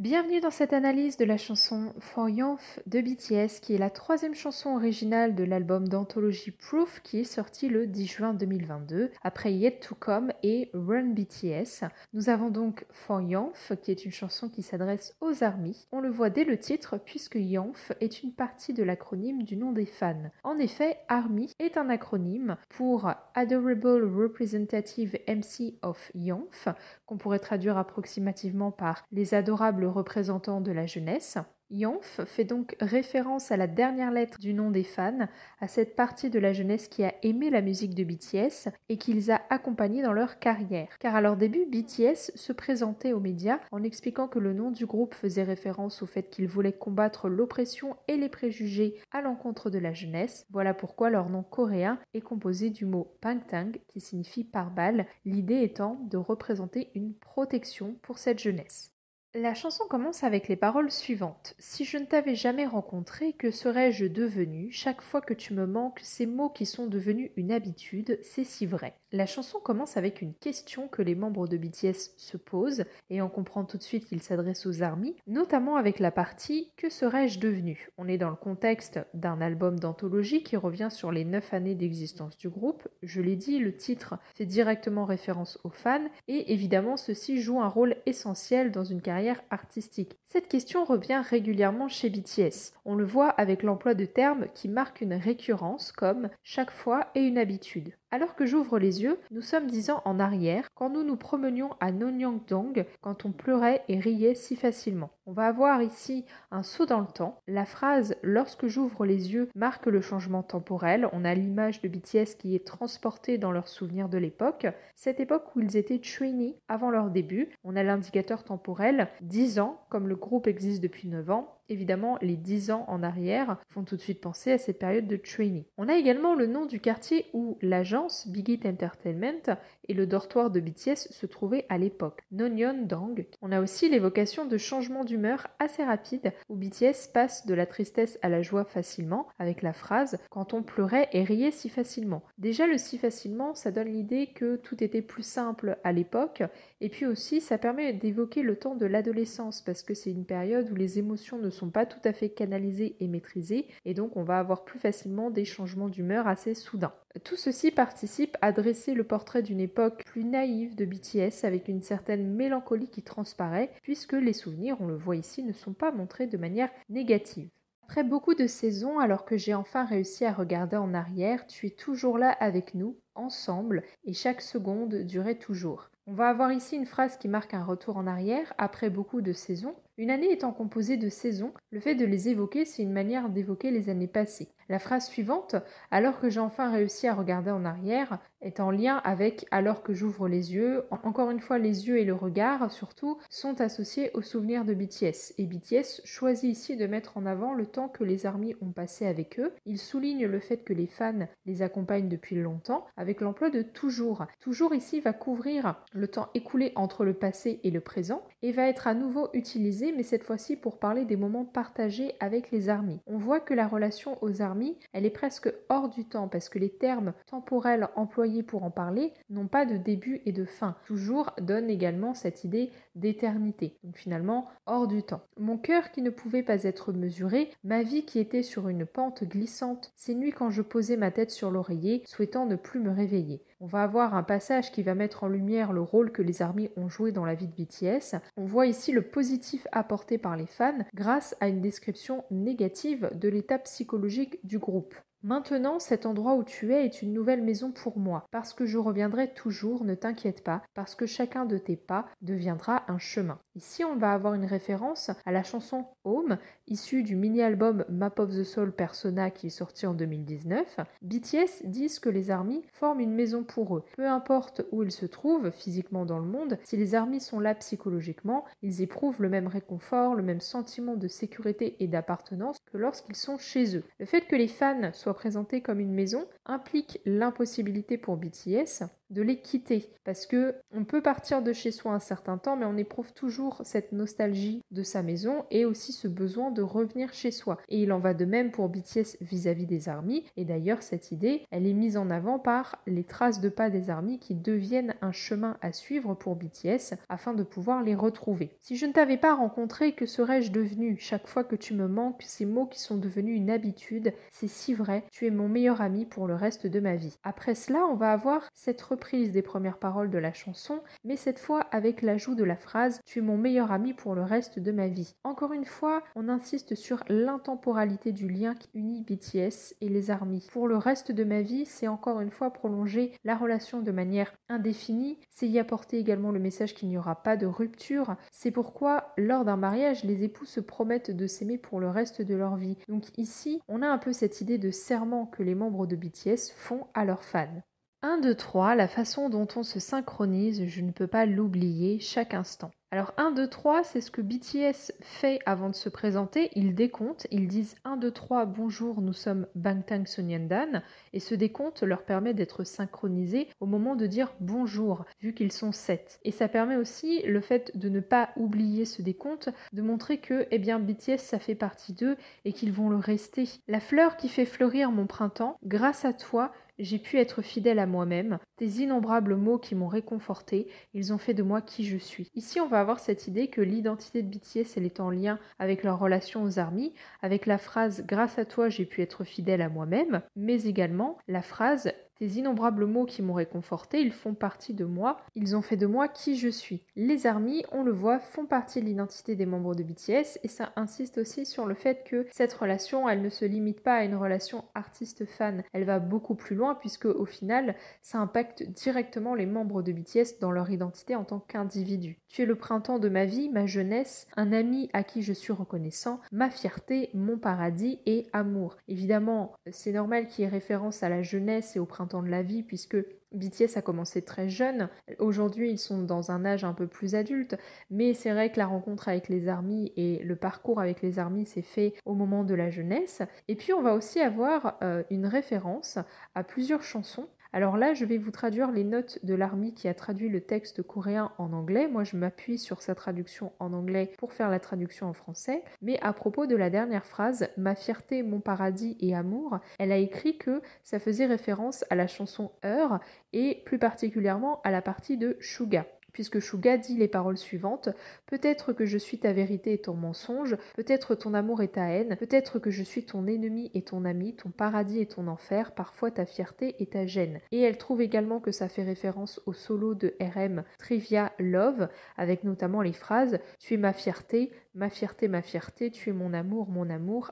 Bienvenue dans cette analyse de la chanson For Youngf de BTS, qui est la troisième chanson originale de l'album d'anthologie Proof, qui est sorti le 10 juin 2022, après Yet to Come et Run BTS. Nous avons donc For Youngf, qui est une chanson qui s'adresse aux ARMY. On le voit dès le titre, puisque Youngf est une partie de l'acronyme du nom des fans. En effet, ARMY est un acronyme pour Adorable Representative MC of Youngf, qu'on pourrait traduire approximativement par les adorables représentants de la jeunesse. Youngf fait donc référence à la dernière lettre du nom des fans, à cette partie de la jeunesse qui a aimé la musique de BTS et qui les a accompagnés dans leur carrière. Car à leur début, BTS se présentait aux médias en expliquant que le nom du groupe faisait référence au fait qu'ils voulaient combattre l'oppression et les préjugés à l'encontre de la jeunesse. Voilà pourquoi leur nom coréen est composé du mot Bangtan, qui signifie pare-balles, l'idée étant de représenter une protection pour cette jeunesse. La chanson commence avec les paroles suivantes. Si je ne t'avais jamais rencontré, que serais-je devenu? Chaque fois que tu me manques, ces mots qui sont devenus une habitude, c'est si vrai. La chanson commence avec une question que les membres de BTS se posent, et on comprend tout de suite qu'il s'adresse aux ARMY, notamment avec la partie Que serais-je devenu? On est dans le contexte d'un album d'anthologie qui revient sur les 9 années d'existence du groupe. Je l'ai dit, le titre fait directement référence aux fans, et évidemment ceci joue un rôle essentiel dans une carrière artistique. Cette question revient régulièrement chez BTS. On le voit avec l'emploi de termes qui marquent une récurrence comme chaque fois et une habitude. Alors que j'ouvre les yeux, nous sommes 10 ans en arrière, quand nous nous promenions à Nonyeongdong, quand on pleurait et riait si facilement. On va avoir ici un saut dans le temps. La phrase « lorsque j'ouvre les yeux » marque le changement temporel. On a l'image de BTS qui est transportée dans leurs souvenirs de l'époque, cette époque où ils étaient trainees avant leur début. On a l'indicateur temporel 10 ans, comme le groupe existe depuis 9 ans. Évidemment, les 10 ans en arrière font tout de suite penser à cette période de trainee. On a également le nom du quartier où l'agence Big Hit Entertainment et le dortoir de BTS se trouvaient à l'époque, Nonyeongdong. On a aussi l'évocation de changements d'humeur assez rapides où BTS passe de la tristesse à la joie facilement avec la phrase « quand on pleurait et riait si facilement ». Déjà le si facilement, ça donne l'idée que tout était plus simple à l'époque et puis aussi ça permet d'évoquer le temps de l'adolescence parce que c'est une période où les émotions ne sont pas tout à fait canalisées et maîtrisées et donc on va avoir plus facilement des changements d'humeur assez soudains. Tout ceci participe à dresser le portrait d'une époque plus naïve de BTS avec une certaine mélancolie qui transparaît puisque les souvenirs, on le voit ici, ne sont pas montrés de manière négative. Après beaucoup de saisons, alors que j'ai enfin réussi à regarder en arrière, tu es toujours là avec nous, ensemble, et chaque seconde durait toujours. On va avoir ici une phrase qui marque un retour en arrière après beaucoup de saisons. Une année étant composée de saisons, le fait de les évoquer, c'est une manière d'évoquer les années passées. La phrase suivante, alors que j'ai enfin réussi à regarder en arrière, est en lien avec alors que j'ouvre les yeux. Encore une fois, les yeux et le regard, surtout, sont associés aux souvenirs de BTS. Et BTS choisit ici de mettre en avant le temps que les ARMY ont passé avec eux. Il souligne le fait que les fans les accompagnent depuis longtemps, avec l'emploi de toujours. Toujours ici va couvrir le temps écoulé entre le passé et le présent, et va être à nouveau utilisé, mais cette fois-ci pour parler des moments partagés avec les ARMY. On voit que la relation aux ARMY, elle est presque hors du temps, parce que les termes temporels employés pour en parler n'ont pas de début et de fin. Toujours donne également cette idée d'éternité, donc finalement hors du temps. Mon cœur qui ne pouvait pas être mesuré, ma vie qui était sur une pente glissante, ces nuits quand je posais ma tête sur l'oreiller, souhaitant ne plus me réveiller. On va avoir un passage qui va mettre en lumière le rôle que les ARMY ont joué dans la vie de BTS. On voit ici le positif apporté par les fans grâce à une description négative de l'état psychologique du groupe. Maintenant, cet endroit où tu es est une nouvelle maison pour moi, parce que je reviendrai toujours, ne t'inquiète pas, parce que chacun de tes pas deviendra un chemin. Ici, on va avoir une référence à la chanson Home, issue du mini-album Map of the Soul Persona qui est sorti en 2019. BTS disent que les ARMY forment une maison pour eux. Peu importe où ils se trouvent physiquement dans le monde, si les ARMY sont là psychologiquement, ils éprouvent le même réconfort, le même sentiment de sécurité et d'appartenance que lorsqu'ils sont chez eux. Le fait que les fans soient présentés comme une maison implique l'impossibilité pour BTS de les quitter. Parce que on peut partir de chez soi un certain temps, mais on éprouve toujours cette nostalgie de sa maison et aussi ce besoin de revenir chez soi. Et il en va de même pour BTS vis-à-vis des ARMY. Et d'ailleurs, cette idée, elle est mise en avant par les traces de pas des ARMY qui deviennent un chemin à suivre pour BTS afin de pouvoir les retrouver. Si je ne t'avais pas rencontré, que serais-je devenu? Chaque fois que tu me manques, ces mots qui sont devenus une habitude, c'est si vrai, tu es mon meilleur ami pour le reste de ma vie. Après cela, on va avoir cette reprise des premières paroles de la chanson, mais cette fois avec l'ajout de la phrase « Tu es mon meilleur ami pour le reste de ma vie ». Encore une fois, on insiste sur l'intemporalité du lien qui unit BTS et les ARMY. Pour le reste de ma vie, c'est encore une fois prolonger la relation de manière indéfinie, c'est y apporter également le message qu'il n'y aura pas de rupture. C'est pourquoi, lors d'un mariage, les époux se promettent de s'aimer pour le reste de leur vie. Donc ici, on a un peu cette idée de serment que les membres de BTS font à leurs fans. 1, 2, 3, la façon dont on se synchronise, je ne peux pas l'oublier chaque instant. Alors 1, 2, 3, c'est ce que BTS fait avant de se présenter. Ils décomptent, ils disent 1, 2, 3, bonjour, nous sommes Bangtan Sonyeondan. Et ce décompte leur permet d'être synchronisés au moment de dire bonjour, vu qu'ils sont 7. Et ça permet aussi le fait de ne pas oublier ce décompte, de montrer que BTS ça fait partie d'eux et qu'ils vont le rester. La fleur qui fait fleurir mon printemps, grâce à toi, j'ai pu être fidèle à moi-même. Tes innombrables mots qui m'ont réconforté, ils ont fait de moi qui je suis. Ici, on va avoir cette idée que l'identité de BTS, elle est en lien avec leur relation aux ARMY, avec la phrase « Grâce à toi, j'ai pu être fidèle à moi-même », mais également la phrase « Tes innombrables mots qui m'ont réconforté, ils font partie de moi, ils ont fait de moi qui je suis ». Les ARMY, on le voit, font partie de l'identité des membres de BTS et ça insiste aussi sur le fait que cette relation, elle ne se limite pas à une relation artiste-fan, elle va beaucoup plus loin puisque au final, ça impacte directement les membres de BTS dans leur identité en tant qu'individu. Tu es le printemps de ma vie, ma jeunesse, un ami à qui je suis reconnaissant, ma fierté, mon paradis et amour. Évidemment, c'est normal qu'il y ait référence à la jeunesse et au printemps de la vie puisque BTS a commencé très jeune. Aujourd'hui, ils sont dans un âge un peu plus adulte, mais c'est vrai que la rencontre avec les ARMY et le parcours avec les ARMY s'est fait au moment de la jeunesse. Et puis, on va aussi avoir une référence à plusieurs chansons. Alors là, je vais vous traduire les notes de l'ARMY qui a traduit le texte coréen en anglais. Moi, je m'appuie sur sa traduction en anglais pour faire la traduction en français. Mais à propos de la dernière phrase, « Ma fierté, mon paradis et amour », elle a écrit que ça faisait référence à la chanson « Heure » et plus particulièrement à la partie de Suga. Puisque Suga dit les paroles suivantes « Peut-être que je suis ta vérité et ton mensonge, peut-être ton amour et ta haine, peut-être que je suis ton ennemi et ton ami, ton paradis et ton enfer, parfois ta fierté et ta gêne. » Et elle trouve également que ça fait référence au solo de RM Trivia Love, avec notamment les phrases « Tu es ma fierté, ma fierté, tu es mon amour,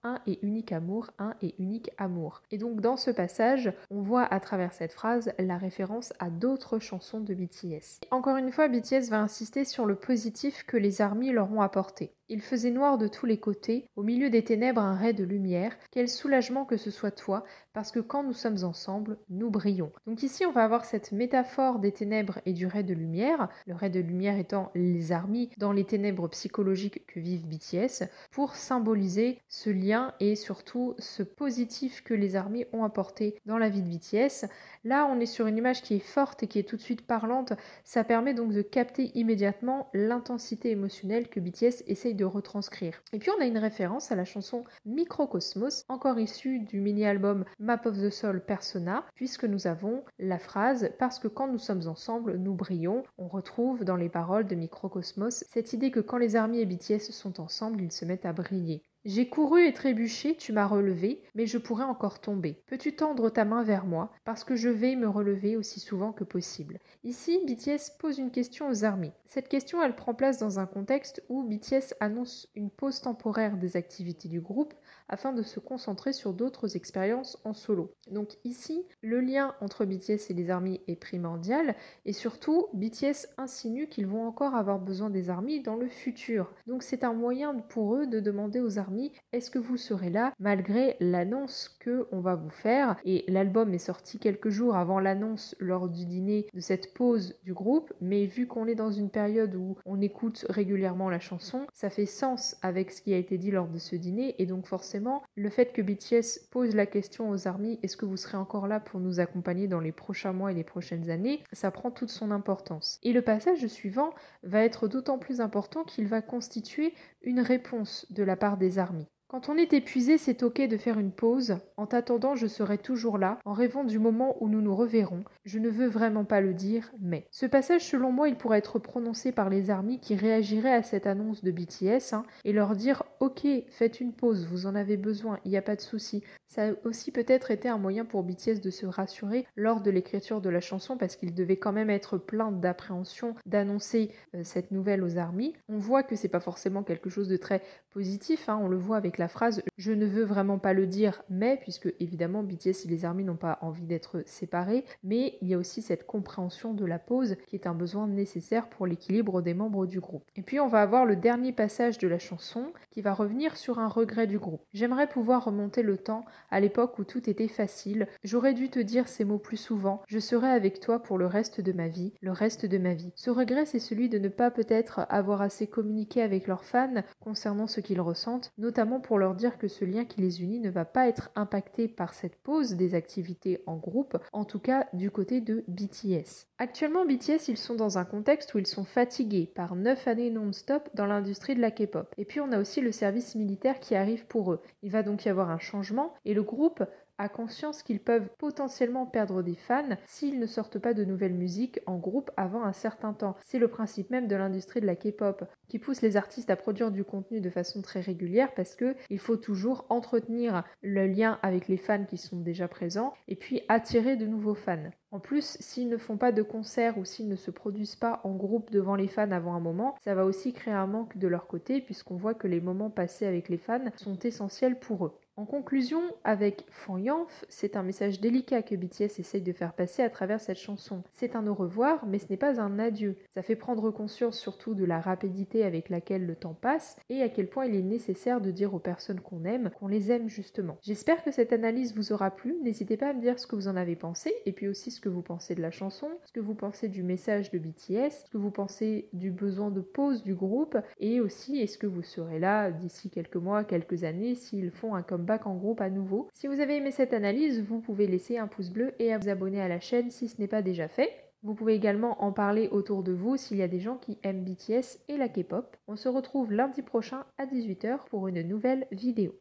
un et unique amour, un et unique amour. » Et donc dans ce passage, on voit à travers cette phrase la référence à d'autres chansons de BTS. Encore une fois, BTS va insister sur le positif que les ARMY leur ont apporté. Il faisait noir de tous les côtés, au milieu des ténèbres un ray de lumière, quel soulagement que ce soit toi, parce que quand nous sommes ensemble, nous brillons. Donc ici, on va avoir cette métaphore des ténèbres et du ray de lumière, le ray de lumière étant les ARMY dans les ténèbres psychologiques que vivent BTS, pour symboliser ce lien et surtout ce positif que les ARMY ont apporté dans la vie de BTS. Là, on est sur une image qui est forte et qui est tout de suite parlante, ça permet donc de capter immédiatement l'intensité émotionnelle que BTS essaye de retranscrire. Et puis on a une référence à la chanson Microcosmos, encore issue du mini-album Map of the Soul Persona, puisque nous avons la phrase « Parce que quand nous sommes ensemble, nous brillons ». On retrouve dans les paroles de Microcosmos cette idée que quand les ARMY et BTS sont ensemble, ils se mettent à briller. J'ai couru et trébuché, tu m'as relevé, mais je pourrais encore tomber. Peux-tu tendre ta main vers moi, parce que je vais me relever aussi souvent que possible. Ici, BTS pose une question aux ARMY. Cette question, elle prend place dans un contexte où BTS annonce une pause temporaire des activités du groupe afin de se concentrer sur d'autres expériences en solo. Donc ici, le lien entre BTS et les ARMY est primordial et surtout, BTS insinue qu'ils vont encore avoir besoin des ARMY dans le futur. Donc c'est un moyen pour eux de demander aux ARMY ARMY, est-ce que vous serez là malgré l'annonce qu'on va vous faire? Et l'album est sorti quelques jours avant l'annonce lors du dîner de cette pause du groupe, mais vu qu'on est dans une période où on écoute régulièrement la chanson, ça fait sens avec ce qui a été dit lors de ce dîner, et donc forcément, le fait que BTS pose la question aux ARMY, est-ce que vous serez encore là pour nous accompagner dans les prochains mois et les prochaines années, ça prend toute son importance. Et le passage suivant va être d'autant plus important qu'il va constituer une réponse de la part des ARMY. Quand on est épuisé, c'est ok de faire une pause. En t'attendant, je serai toujours là, en rêvant du moment où nous nous reverrons. Je ne veux vraiment pas le dire, mais... Ce passage, selon moi, il pourrait être prononcé par les ARMY qui réagiraient à cette annonce de BTS et leur dire « Ok, faites une pause, vous en avez besoin, il n'y a pas de souci ». Ça a aussi peut-être été un moyen pour BTS de se rassurer lors de l'écriture de la chanson parce qu'il devait quand même être plein d'appréhension d'annoncer cette nouvelle aux ARMY. On voit que c'est pas forcément quelque chose de très positif, on le voit avec la phrase « Je ne veux vraiment pas le dire, mais », puisque évidemment BTS et les ARMY n'ont pas envie d'être séparés, mais il y a aussi cette compréhension de la pause qui est un besoin nécessaire pour l'équilibre des membres du groupe. Et puis on va avoir le dernier passage de la chanson qui va revenir sur un regret du groupe. J'aimerais pouvoir remonter le temps à l'époque où tout était facile. J'aurais dû te dire ces mots plus souvent. Je serai avec toi pour le reste de ma vie, le reste de ma vie. Ce regret, c'est celui de ne pas peut-être avoir assez communiqué avec leurs fans concernant ce qu'ils ressentent, notamment pour leur dire que ce lien qui les unit ne va pas être impacté par cette pause des activités en groupe, en tout cas du côté de BTS. Actuellement, BTS, ils sont dans un contexte où ils sont fatigués par 9 années non-stop dans l'industrie de la K-pop. Et puis on a aussi le service militaire qui arrive pour eux. Il va donc y avoir un changement et le groupe a conscience qu'ils peuvent potentiellement perdre des fans s'ils ne sortent pas de nouvelles musiques en groupe avant un certain temps. C'est le principe même de l'industrie de la K-pop qui pousse les artistes à produire du contenu de façon très régulière parce que il faut toujours entretenir le lien avec les fans qui sont déjà présents et puis attirer de nouveaux fans. En plus, s'ils ne font pas de concerts ou s'ils ne se produisent pas en groupe devant les fans avant un moment, ça va aussi créer un manque de leur côté puisqu'on voit que les moments passés avec les fans sont essentiels pour eux. En conclusion, avec Fangyanf, c'est un message délicat que BTS essaye de faire passer à travers cette chanson. C'est un au revoir, mais ce n'est pas un adieu. Ça fait prendre conscience surtout de la rapidité avec laquelle le temps passe et à quel point il est nécessaire de dire aux personnes qu'on aime, qu'on les aime justement. J'espère que cette analyse vous aura plu. N'hésitez pas à me dire ce que vous en avez pensé et puis aussi ce que vous pensez de la chanson, ce que vous pensez du message de BTS, ce que vous pensez du besoin de pause du groupe et aussi est-ce que vous serez là d'ici quelques mois, quelques années s'ils font un comeback en groupe à nouveau. Si vous avez aimé cette analyse, vous pouvez laisser un pouce bleu et à vous abonner à la chaîne si ce n'est pas déjà fait. Vous pouvez également en parler autour de vous s'il y a des gens qui aiment BTS et la K-pop. On se retrouve lundi prochain à 18 h pour une nouvelle vidéo.